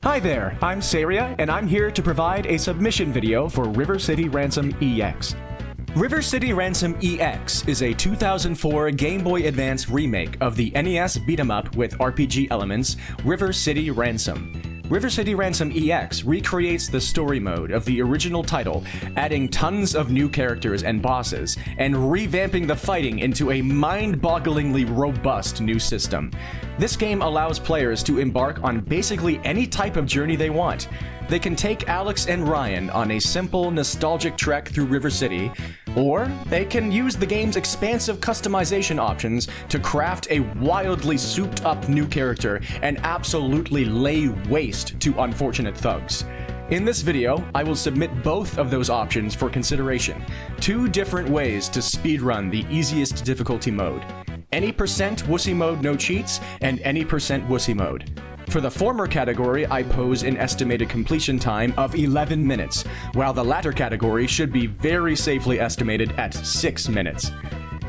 Hi there, I'm Saria, and I'm here to provide a submission video for River City Ransom EX. River City Ransom EX is a 2004 Game Boy Advance remake of the NES beat-em-up with RPG elements, River City Ransom. River City Ransom EX recreates the story mode of the original title, adding tons of new characters and bosses, and revamping the fighting into a mind-bogglingly robust new system. This game allows players to embark on basically any type of journey they want. They can take Alex and Ryan on a simple, nostalgic trek through River City, or they can use the game's expansive customization options to craft a wildly souped-up new character and absolutely lay waste to unfortunate thugs. In this video, I will submit both of those options for consideration. 2 different ways to speedrun the easiest difficulty mode. Any percent Wussy Mode no cheats, and any percent Wussy Mode. For the former category, I pose an estimated completion time of 11 minutes, while the latter category should be very safely estimated at 6 minutes.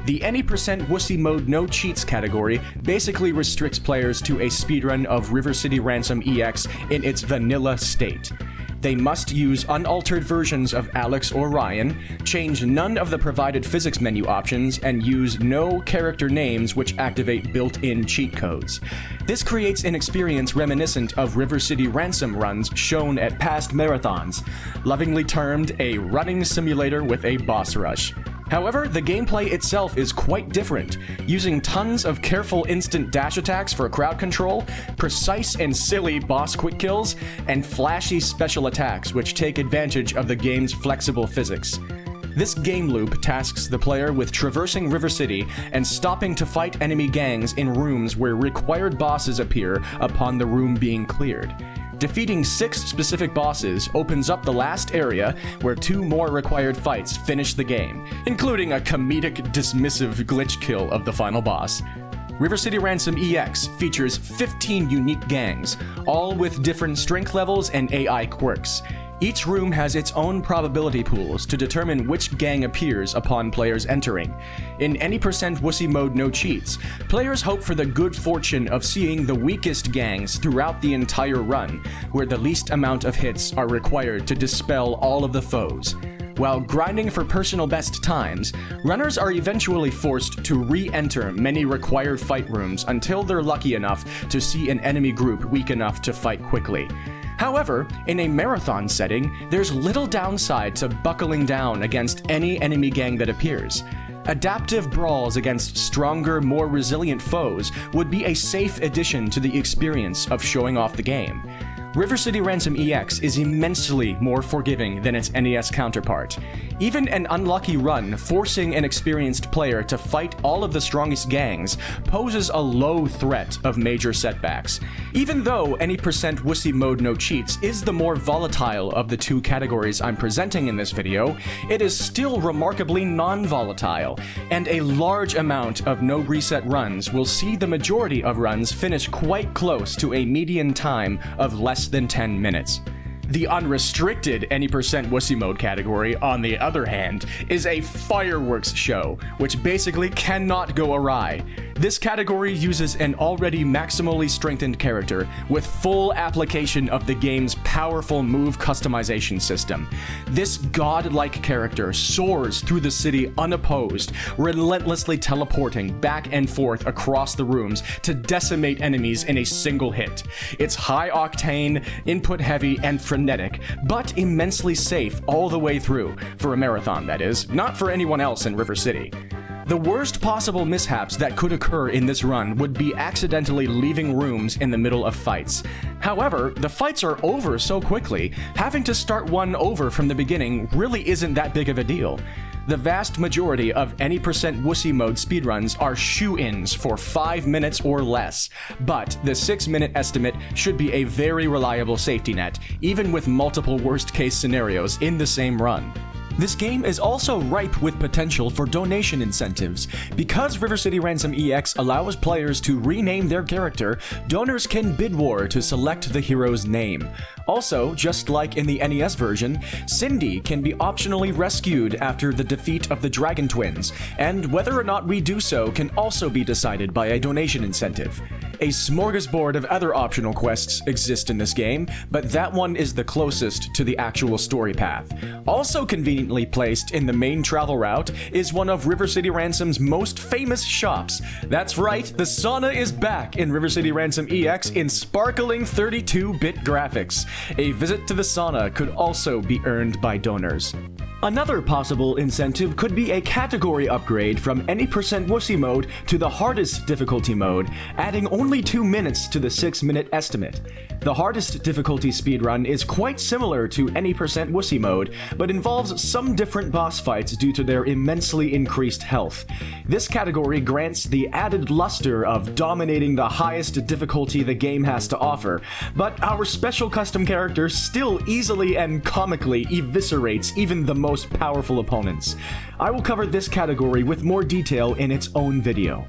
The any percent Wussy Mode no cheats category basically restricts players to a speedrun of River City Ransom EX in its vanilla state. They must use unaltered versions of Alex or Ryan, change none of the provided physics menu options, and use no character names which activate built-in cheat codes. This creates an experience reminiscent of River City Ransom runs shown at past marathons, lovingly termed a running simulator with a boss rush. However, the gameplay itself is quite different, using tons of careful instant dash attacks for crowd control, precise and silly boss quick kills, and flashy special attacks which take advantage of the game's flexible physics. This game loop tasks the player with traversing River City and stopping to fight enemy gangs in rooms where required bosses appear upon the room being cleared. Defeating 6 specific bosses opens up the last area where 2 more required fights finish the game, including a comedic, dismissive glitch kill of the final boss. River City Ransom EX features 15 unique gangs, all with different strength levels and AI quirks. Each room has its own probability pools to determine which gang appears upon players entering. In any percent Wussy Mode no cheats, players hope for the good fortune of seeing the weakest gangs throughout the entire run, where the least amount of hits are required to dispel all of the foes. While grinding for personal best times, runners are eventually forced to re-enter many required fight rooms until they're lucky enough to see an enemy group weak enough to fight quickly. However, in a marathon setting, there's little downside to buckling down against any enemy gang that appears. Adaptive brawls against stronger, more resilient foes would be a safe addition to the experience of showing off the game. River City Ransom EX is immensely more forgiving than its NES counterpart. Even an unlucky run forcing an experienced player to fight all of the strongest gangs poses a low threat of major setbacks. Even though any percent Wussy Mode no cheats is the more volatile of the 2 categories I'm presenting in this video, it is still remarkably non-volatile, and a large amount of no reset runs will see the majority of runs finish quite close to a median time of less than 10 minutes. The unrestricted any percent Wussy Mode category, on the other hand, is a fireworks show, which basically cannot go awry. This category uses an already maximally strengthened character with full application of the game's powerful move customization system. This godlike character soars through the city unopposed, relentlessly teleporting back and forth across the rooms to decimate enemies in a single hit. It's high octane, input heavy, and frenetic, but immensely safe all the way through, for a marathon that is, not for anyone else in River City. The worst possible mishaps that could occur in this run would be accidentally leaving rooms in the middle of fights. However, the fights are over so quickly, having to start one over from the beginning really isn't that big of a deal. The vast majority of any percent Wussy Mode speedruns are shoe-ins for 5 minutes or less, but the 6-minute estimate should be a very reliable safety net, even with multiple worst-case scenarios in the same run. This game is also ripe with potential for donation incentives. Because River City Ransom EX allows players to rename their character, donors can bid war to select the hero's name. Also, just like in the NES version, Cindy can be optionally rescued after the defeat of the Dragon Twins, and whether or not we do so can also be decided by a donation incentive. A smorgasbord of other optional quests exist in this game, but that one is the closest to the actual story path. Also conveniently placed in the main travel route is one of River City Ransom's most famous shops. That's right, the sauna is back in River City Ransom EX in sparkling 32-bit graphics. A visit to the sauna could also be earned by donors. Another possible incentive could be a category upgrade from any % Wussy Mode to the hardest difficulty mode, adding only 2 minutes to the 6-minute estimate. The hardest difficulty speedrun is quite similar to any % Wussy Mode, but involves some different boss fights due to their immensely increased health. This category grants the added luster of dominating the highest difficulty the game has to offer, but our special custom character still easily and comically eviscerates even the most powerful opponents. I will cover this category with more detail in its own video.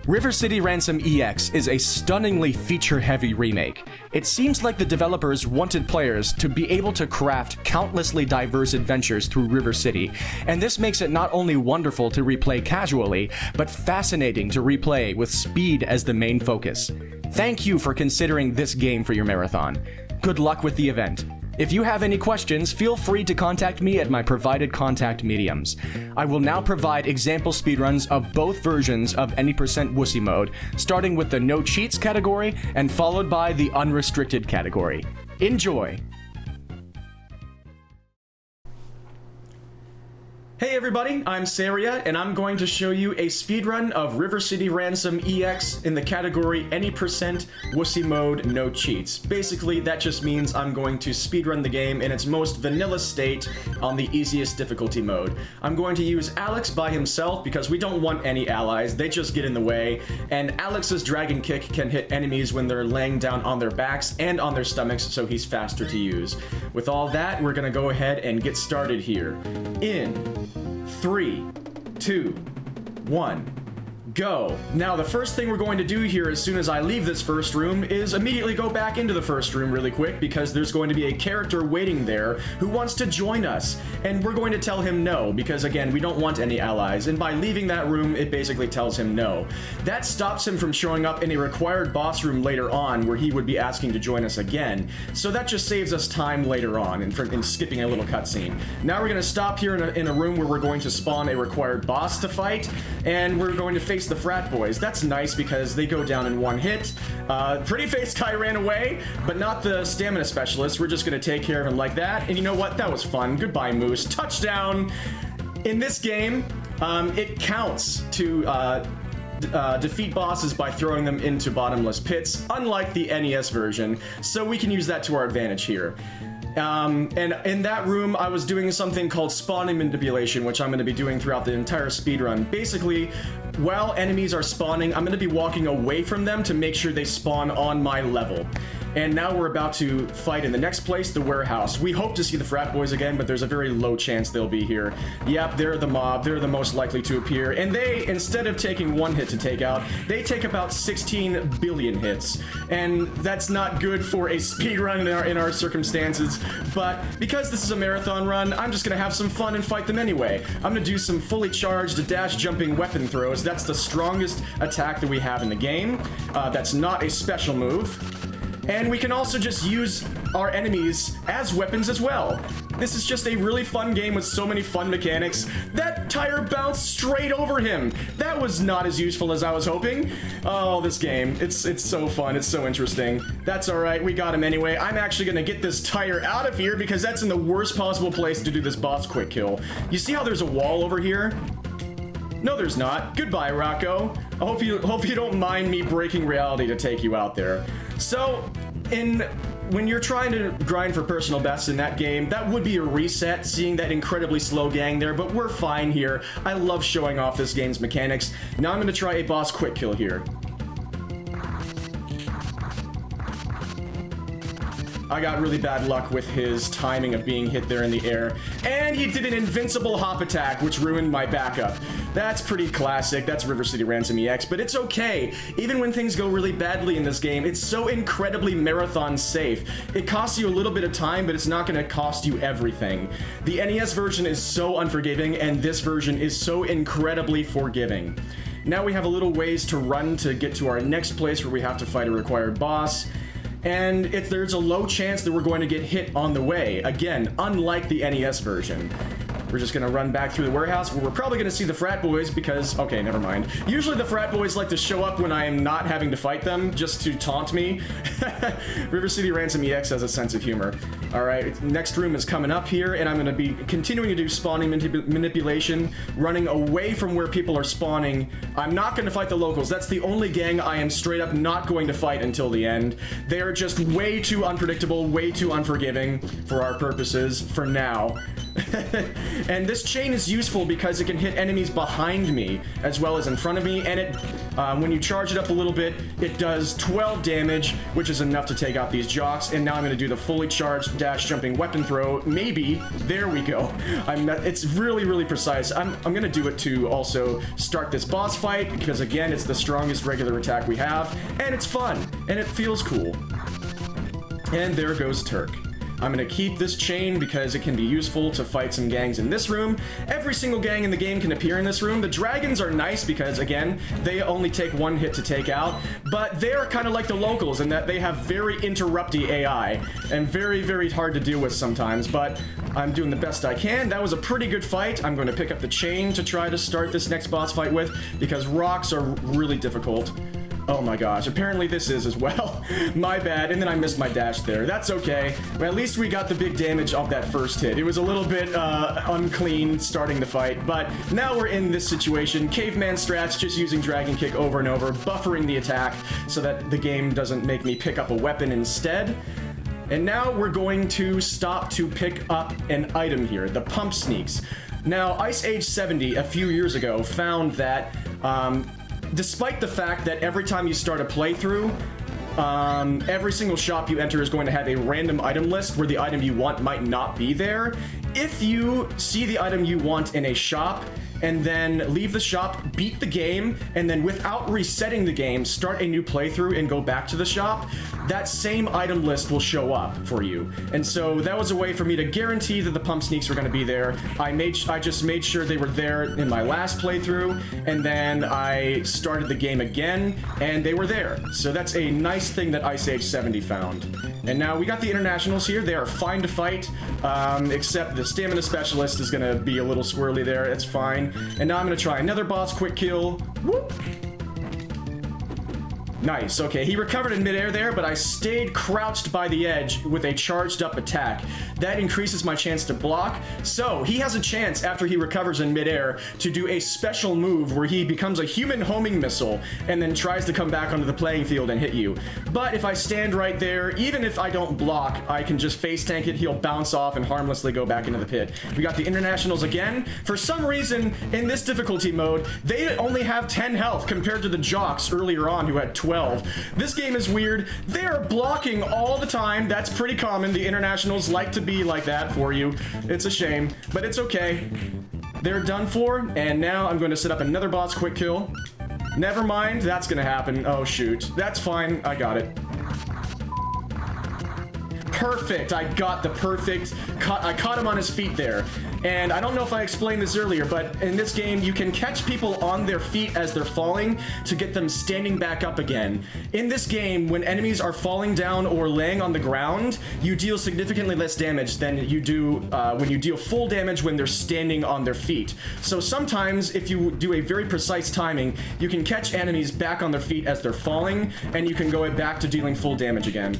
River City Ransom EX is a stunningly feature-heavy remake. It seems like the developers wanted players to be able to craft countlessly diverse adventures through River City, and this makes it not only wonderful to replay casually, but fascinating to replay with speed as the main focus. Thank you for considering this game for your marathon. Good luck with the event. If you have any questions, feel free to contact me at my provided contact mediums. I will now provide example speedruns of both versions of any % Wussy Mode, starting with the No Cheats category and followed by the Unrestricted category. Enjoy! Hey everybody, I'm Saria, and I'm going to show you a speedrun of River City Ransom EX in the category any % Wussy Mode no cheats. Basically, that just means I'm going to speedrun the game in its most vanilla state on the easiest difficulty mode. I'm going to use Alex by himself because we don't want any allies, they just get in the way, and Alex's Dragon Kick can hit enemies when they're laying down on their backs and on their stomachs, so he's faster to use. With all that, we're gonna go ahead and get started here. In 3, 2, 1, go. Now, the first thing we're going to do here as soon as I leave this first room is immediately go back into the first room really quick because there's going to be a character waiting there who wants to join us. And we're going to tell him no because, again, we don't want any allies. And by leaving that room, it basically tells him no. That stops him from showing up in a required boss room later on where he would be asking to join us again. So that just saves us time later on in skipping a little cutscene. Now we're going to stop here in a room where we're going to spawn a required boss to fight, and we're going to face the frat boys. That's nice because they go down in one hit. Pretty face guy ran away, but not the stamina specialist. We're just gonna take care of him like that. And you know what? That was fun. Goodbye, Moose. Touchdown! In this game, it counts to defeat bosses by throwing them into bottomless pits, unlike the NES version, so we can use that to our advantage here. And in that room, I was doing something called spawning manipulation, which I'm going to be doing throughout the entire speedrun. Basically, while enemies are spawning, I'm going to be walking away from them to make sure they spawn on my level. And now we're about to fight in the next place, the warehouse. We hope to see the frat boys again, but there's a very low chance they'll be here. Yep, they're the mob. They're the most likely to appear. And they, instead of taking 1 hit to take out, they take about 16 billion hits. And that's not good for a speedrun in our circumstances. But because this is a marathon run, I'm just gonna have some fun and fight them anyway. I'm gonna do some fully charged dash jumping weapon throws. That's the strongest attack that we have in the game. That's not a special move. And we can also just use our enemies as weapons as well. This is just a really fun game with so many fun mechanics. That tire bounced straight over him. That was not as useful as I was hoping. Oh, this game. It's so fun. It's so interesting. That's alright. We got him anyway. I'm actually gonna get this tire out of here because that's in the worst possible place to do this boss quick kill. You see how there's a wall over here? No, there's not. Goodbye, Rocco. I hope you don't mind me breaking reality to take you out there. So, when you're trying to grind for personal bests in that game, that would be a reset, seeing that incredibly slow gang there, but we're fine here. I love showing off this game's mechanics. Now I'm going to try a boss quick kill here. I got really bad luck with his timing of being hit there in the air. And he did an invincible hop attack, which ruined my backup. That's pretty classic. That's River City Ransom EX, but it's okay. Even when things go really badly in this game, it's so incredibly marathon safe. It costs you a little bit of time, but it's not going to cost you everything. The NES version is so unforgiving, and this version is so incredibly forgiving. Now we have a little ways to run to get to our next place where we have to fight a required boss. And there's a low chance that we're going to get hit on the way. Again, unlike the NES version. We're just gonna run back through the warehouse where we're probably gonna see the frat boys because, okay, never mind. Usually the frat boys like to show up when I am not having to fight them just to taunt me. River City Ransom EX has a sense of humor. All right, next room is coming up here, and I'm gonna be continuing to do spawning manipulation, running away from where people are spawning. I'm not gonna fight the locals. That's the only gang I am straight up not going to fight until the end. They are just way too unpredictable, way too unforgiving for our purposes for now. And this chain is useful because it can hit enemies behind me as well as in front of me, and it when you charge it up a little bit, it does 12 damage, which is enough to take out these jocks. And now I'm going to do the fully charged dash jumping weapon throw. Maybe. There we go. It's really precise. I'm going to do it to also start this boss fight because, again, it's the strongest regular attack we have, and it's fun, and it feels cool. And there goes Turk. I'm gonna keep this chain because it can be useful to fight some gangs in this room. Every single gang in the game can appear in this room. The dragons are nice because, again, they only take one hit to take out, but they're kind of like the locals in that they have very interrupty AI and very hard to deal with sometimes, but I'm doing the best I can. That was a pretty good fight. I'm going to pick up the chain to try to start this next boss fight with because rocks are really difficult. Oh my gosh, apparently this is as well. My bad, and then I missed my dash there. That's okay. But at least we got the big damage off that first hit. It was a little bit unclean starting the fight, but now we're in this situation. Caveman strats, just using Dragon Kick over and over, buffering the attack so that the game doesn't make me pick up a weapon instead. And now we're going to stop to pick up an item here, the Pump Sneaks. Now, Ice Age 70, a few years ago, found that despite the fact that every time you start a playthrough, every single shop you enter is going to have a random item list where the item you want might not be there. If you see the item you want in a shop and then leave the shop, beat the game, and then without resetting the game, start a new playthrough and go back to the shop, that same item list will show up for you. And so that was a way for me to guarantee that the Pump Sneaks were going to be there. I just made sure they were there in my last playthrough, and then I started the game again, and they were there. So that's a nice thing that Ice Age 70 found. And now we got the internationals here. They are fine to fight, except the stamina specialist is going to be a little squirrely there. It's fine. And now I'm going to try another boss quick kill. Whoop. Nice, okay, he recovered in midair there, but I stayed crouched by the edge with a charged up attack. That increases my chance to block, so he has a chance after he recovers in midair to do a special move where he becomes a human homing missile and then tries to come back onto the playing field and hit you. But if I stand right there, even if I don't block, I can just face tank it, he'll bounce off and harmlessly go back into the pit. We got the internationals again. For some reason, in this difficulty mode, they only have 10 health compared to the jocks earlier on who had 12. This game is weird. They are blocking all the time. That's pretty common. The internationals like to be like that for you. It's a shame, but it's okay. They're done for, and now I'm going to set up another boss quick kill. Never mind, that's going to happen. Oh, shoot. That's fine. I got it. Perfect. I got the perfect cut. I caught him on his feet there. And I don't know if I explained this earlier, but in this game, you can catch people on their feet as they're falling to get them standing back up again. In this game, when enemies are falling down or laying on the ground, you deal significantly less damage than you do when you deal full damage when they're standing on their feet. So sometimes, if you do a very precise timing, you can catch enemies back on their feet as they're falling, and you can go back to dealing full damage again.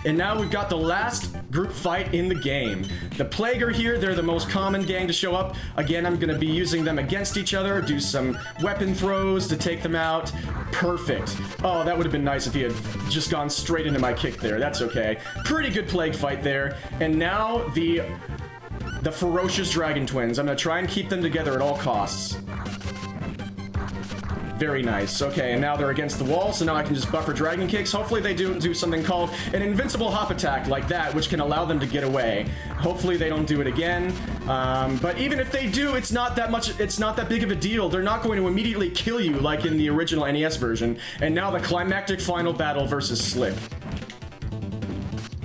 And now we've got the last group fight in the game. The Plague are here. They're the most common gang to show up. Again, I'm going to be using them against each other, do some weapon throws to take them out. Perfect. Oh, that would have been nice if he had just gone straight into my kick there. That's okay. Pretty good Plague fight there. And now the ferocious Dragon Twins. I'm going to try and keep them together at all costs. Very nice. Okay, and now they're against the wall, so now I can just buffer dragon kicks. Hopefully they do something called an invincible hop attack like that, which can allow them to get away. Hopefully they don't do it again. But even if they do, it's not that big of a deal. They're not going to immediately kill you like in the original NES version. And now the climactic final battle versus Slick.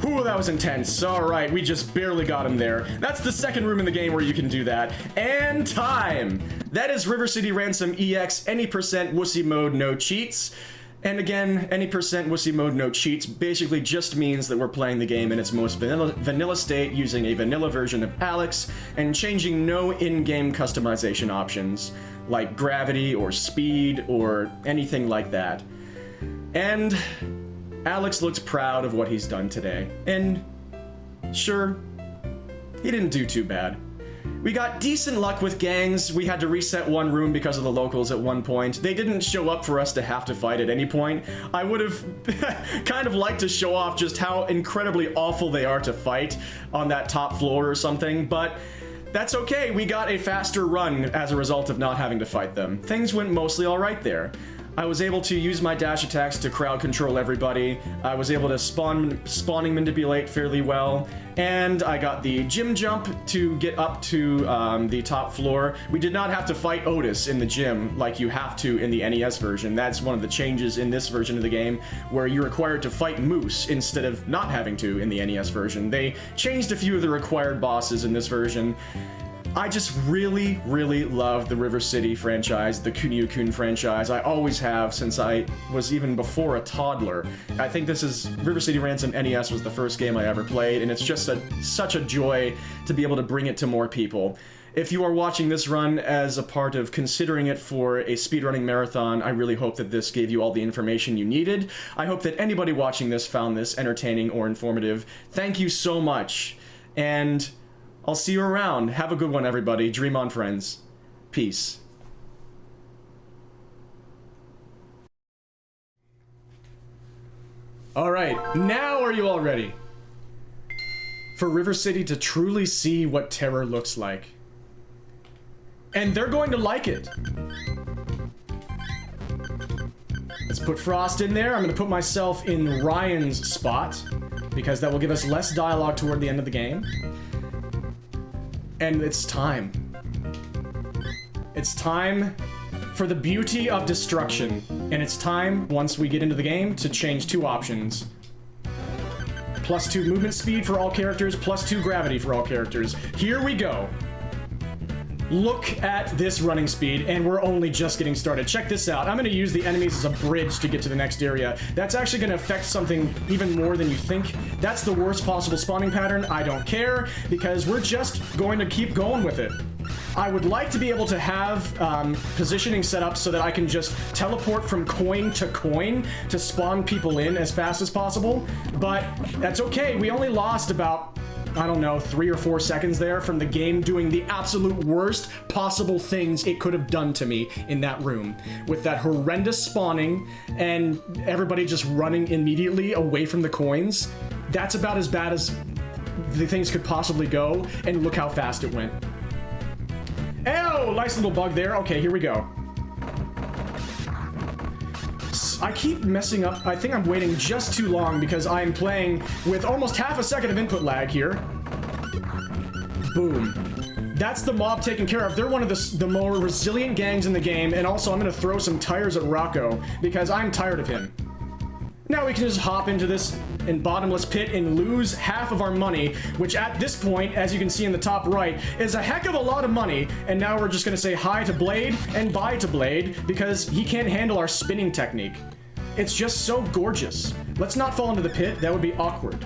Ooh, that was intense. Alright, we just barely got him there. That's the second room in the game where you can do that. And time! That is River City Ransom EX, any percent Wussy Mode, no cheats. And again, any percent Wussy Mode, no cheats basically just means that we're playing the game in its most vanilla state using a vanilla version of Alex and changing no in-game customization options like gravity or speed or anything like that. And Alex looks proud of what he's done today, and sure, he didn't do too bad. We got decent luck with gangs. We had to reset one room because of the locals at one point. They didn't show up for us to have to fight at any point. I would have kind of liked to show off just how incredibly awful they are to fight on that top floor or something, but that's okay. We got a faster run as a result of not having to fight them. Things went mostly alright there. I was able to use my dash attacks to crowd control everybody. I was able to spawning manipulate fairly well. And I got the gym jump to get up to the top floor. We did not have to fight Otis in the gym like you have to in the NES version. That's one of the changes in this version of the game, where you're required to fight Moose instead of not having to in the NES version. They changed a few of the required bosses in this version. I just really, really love the River City franchise, the Kunio-kun franchise. I always have since I was even before a toddler. I think this is River City Ransom NES was the first game I ever played, and it's just such a joy to be able to bring it to more people. If you are watching this run as a part of considering it for a speedrunning marathon, I really hope that this gave you all the information you needed. I hope that anybody watching this found this entertaining or informative. Thank you so much, and I'll see you around. Have a good one, everybody. Dream on, friends. Peace. Alright, now are you all ready for River City to truly see what terror looks like? And they're going to like it. Let's put Frost in there. I'm going to put myself in Ryan's spot, because that will give us less dialogue toward the end of the game. And it's time. It's time for the beauty of destruction. And it's time, once we get into the game, to change two options. +2 movement speed for all characters, +2 gravity for all characters. Here we go. Look at this running speed, and we're only just getting started. Check this out. I'm going to use the enemies as a bridge to get to the next area. That's actually going to affect something even more than you think. That's the worst possible spawning pattern. I don't care, because we're just going to keep going with it. I would like to be able to have positioning set up so that I can just teleport from coin to spawn people in as fast as possible, but that's okay. We only lost about, I don't know, 3 or 4 seconds there from the game doing the absolute worst possible things it could have done to me in that room. With that horrendous spawning and everybody just running immediately away from the coins. That's about as bad as the things could possibly go, and look how fast it went. Oh, nice little bug there. Okay, here we go. I keep messing up. I think I'm waiting just too long because I'm playing with almost half a second of input lag here. Boom. That's the mob taken care of. They're one of the more resilient gangs in the game, and also I'm going to throw some tires at Rocco because I'm tired of him. Now we can just hop into this bottomless pit and lose half of our money, which at this point, as you can see in the top right, is a heck of a lot of money. And now we're just going to say hi to Blade and bye to Blade because he can't handle our spinning technique. It's just so gorgeous. Let's not fall into the pit. That would be awkward.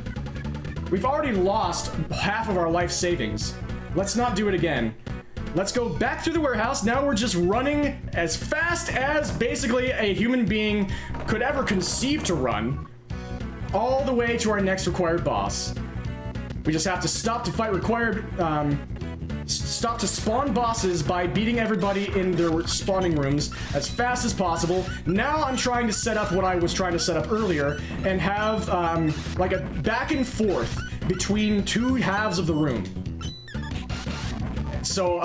We've already lost half of our life savings. Let's not do it again. Let's go back through the warehouse. Now we're just running as fast as basically a human being could ever conceive to run, all the way to our next required boss. We just have to stop to fight stop to spawn bosses by beating everybody in their spawning rooms as fast as possible. Now I'm trying to set up what I was trying to set up earlier and have like a back and forth between two halves of the room. So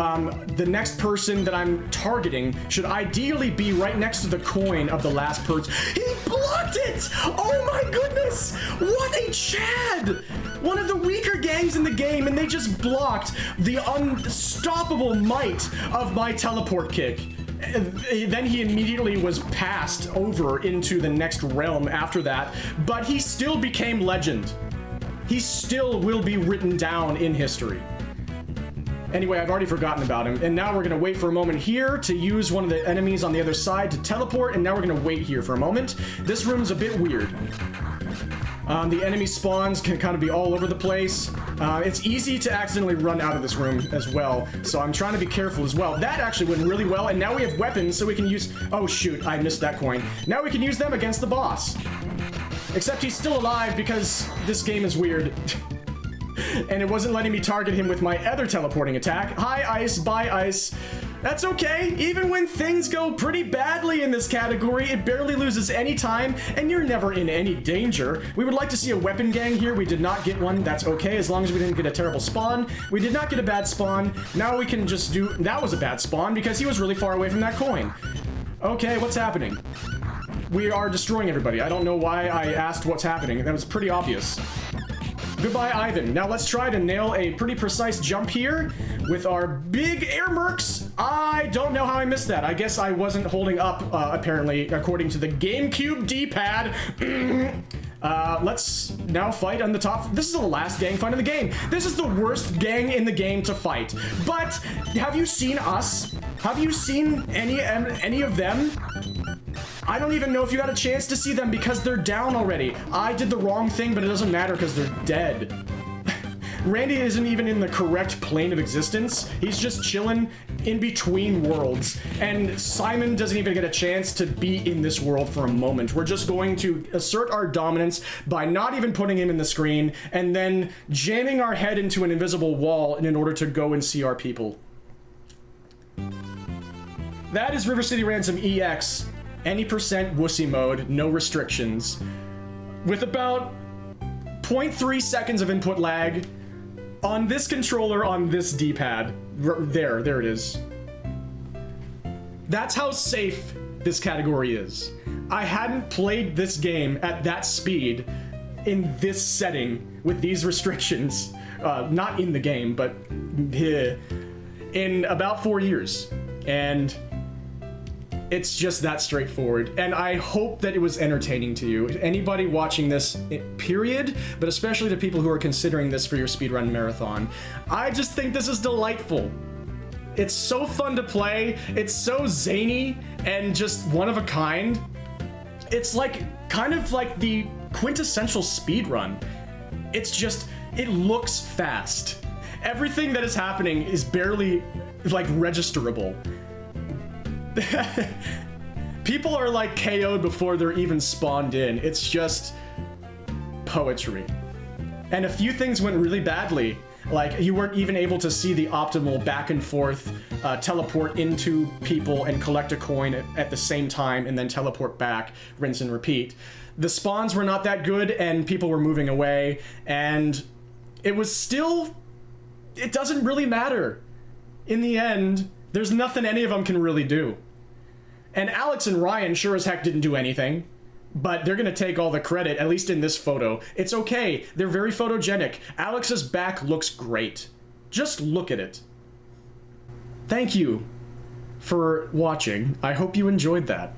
the next person that I'm targeting should ideally be right next to the coin of the last person. He blocked it! Oh my goodness! What a Chad! One of the weaker gangs in the game, and they just blocked the unstoppable might of my teleport kick. Then he immediately was passed over into the next realm after that, but he still became legend. He still will be written down in history. Anyway, I've already forgotten about him, and now we're gonna wait for a moment here to use one of the enemies on the other side to teleport, and now we're gonna wait here for a moment. This room's a bit weird. The enemy spawns can kind of be all over the place. It's easy to accidentally run out of this room as well, so I'm trying to be careful as well. That actually went really well, and now we have weapons, so we can use... Oh shoot, I missed that coin. Now we can use them against the boss. Except he's still alive because this game is weird. And it wasn't letting me target him with my other teleporting attack. Hi, Ice. Bye, Ice. That's okay. Even when things go pretty badly in this category, it barely loses any time, and you're never in any danger. We would like to see a weapon gang here. We did not get one. That's okay, as long as we didn't get a terrible spawn. We did not get a bad spawn. Now we can just do... That was a bad spawn because he was really far away from that coin. Okay, what's happening? We are destroying everybody. I don't know why I asked what's happening. That was pretty obvious. Goodbye, Ivan. Now let's try to nail a pretty precise jump here with our big air mercs. I don't know how I missed that. I guess I wasn't holding up, apparently, according to the GameCube D-pad. Let's now fight on the top. This is the last gang fight in the game. This is the worst gang in the game to fight. But have you seen us? Have you seen any of them? I don't even know if you got a chance to see them because they're down already. I did the wrong thing, but it doesn't matter because they're dead. Randy isn't even in the correct plane of existence. He's just chilling in between worlds. And Simon doesn't even get a chance to be in this world for a moment. We're just going to assert our dominance by not even putting him in the screen and then jamming our head into an invisible wall in order to go and see our people. That is River City Ransom EX. Any percent Wussy Mode, no restrictions. With about 0.3 seconds of input lag on this controller on this D-pad. There it is. That's how safe this category is. I hadn't played this game at that speed in this setting with these restrictions. Not in the game, but in about 4 years. And it's just that straightforward, and I hope that it was entertaining to you. Anybody watching this, period, but especially to people who are considering this for your speedrun marathon, I just think this is delightful. It's so fun to play, it's so zany, and just one of a kind. It's like, kind of like the quintessential speedrun. It's just, it looks fast. Everything that is happening is barely, like, registerable. People are like KO'd before they're even spawned in. It's just poetry. And a few things went really badly. Like, you weren't even able to see the optimal back and forth teleport into people and collect a coin at the same time and then teleport back, rinse and repeat. The spawns were not that good and people were moving away, and it was still... It doesn't really matter. In the end, there's nothing any of them can really do. And Alex and Ryan sure as heck didn't do anything, but they're gonna take all the credit, at least in this photo. It's okay, they're very photogenic. Alex's back looks great. Just look at it. Thank you for watching. I hope you enjoyed that.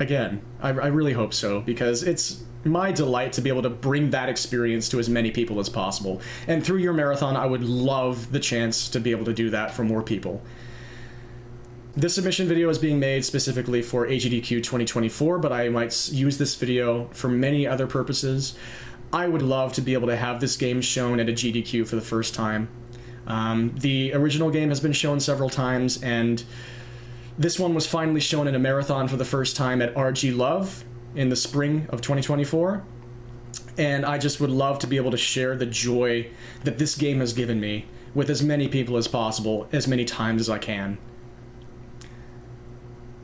Again, I really hope so, because it's my delight to be able to bring that experience to as many people as possible. And through your marathon, I would love the chance to be able to do that for more people. This submission video is being made specifically for AGDQ 2024, but I might use this video for many other purposes. I would love to be able to have this game shown at a GDQ for the first time. The original game has been shown several times, and this one was finally shown in a marathon for the first time at RG Love in the spring of 2024. And I just would love to be able to share the joy that this game has given me with as many people as possible, as many times as I can.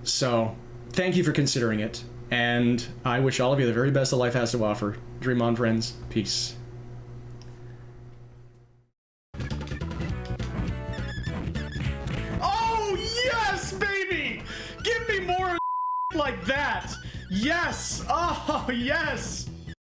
So, thank you for considering it, and I wish all of you the very best that life has to offer. Dream on, friends. Peace. like that. Yes. Oh, yes.